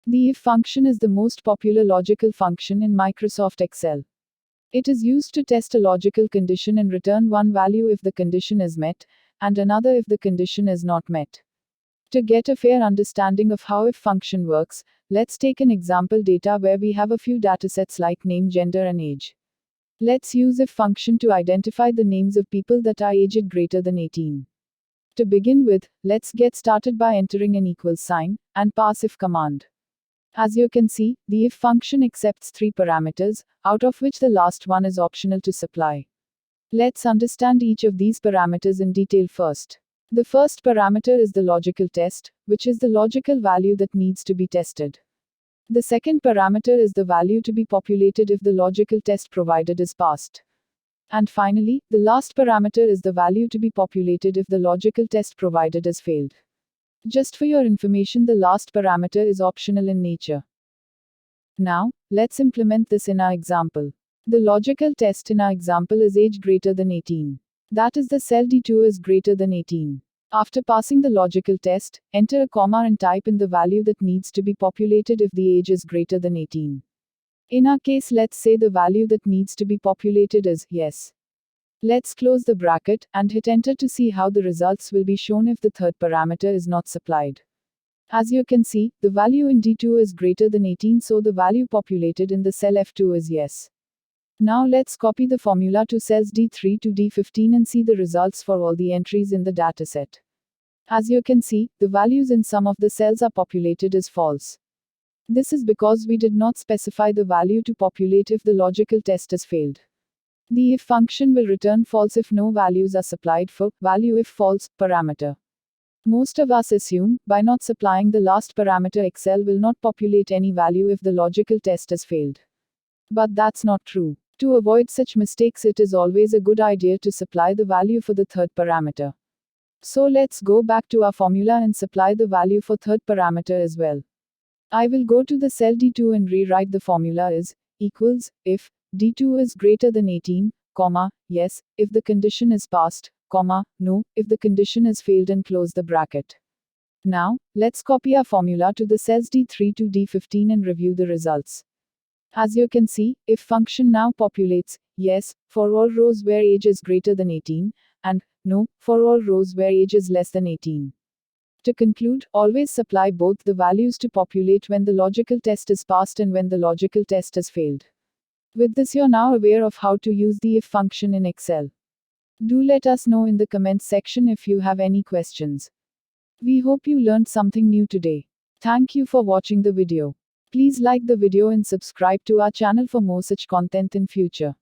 The if function is the most popular logical function in Microsoft Excel. It is used to test a logical condition and return one value if the condition is met, and another if the condition is not met. To get a fair understanding of how if function works, let's take an example data where we have a few datasets like name, gender, and age. Let's use if function to identify the names of people that are aged greater than 18. To begin with, let's get started by entering an equals sign and pass if command. As you can see, the if function accepts three parameters, out of which the last one is optional to supply. Let's understand each of these parameters in detail first. The first parameter is the logical test, which is the logical value that needs to be tested. The second parameter is the value to be populated if the logical test provided is passed. And finally, the last parameter is the value to be populated if the logical test provided is failed. Just for your information, the last parameter is optional in nature. Now, let's implement this in our example. The logical test in our example is age greater than 18. That is, the cell D2 is greater than 18. After passing the logical test, enter a comma and type in the value that needs to be populated if the age is greater than 18. In our case, let's say the value that needs to be populated is yes. Let's close the bracket and hit enter to see how the results will be shown if the third parameter is not supplied. As you can see, the value in D2 is greater than 18, so the value populated in the cell F2 is yes. Now let's copy the formula to cells D3 to D15 and see the results for all the entries in the dataset. As you can see, the values in some of the cells are populated as false. This is because we did not specify the value to populate if the logical test has failed. The if function will return false if no values are supplied for value if false parameter. Most of us assume, by not supplying the last parameter, Excel will not populate any value if the logical test has failed. But that's not true. To avoid such mistakes, it is always a good idea to supply the value for the third parameter. So let's go back to our formula and supply the value for third parameter as well. I will go to the cell D2 and rewrite the formula as equals if D2 is greater than 18, comma, yes, if the condition is passed, comma, no, if the condition is failed, and close the bracket. Now, let's copy our formula to the cells D3 to D15 and review the results. As you can see, if function now populates yes for all rows where age is greater than 18, and no for all rows where age is less than 18. To conclude, always supply both the values to populate when the logical test is passed and when the logical test has failed. With this, you're now aware of how to use the if function in Excel. Do let us know in the comments section if you have any questions. We hope you learned something new today. Thank you for watching the video. Please like the video and subscribe to our channel for more such content in future.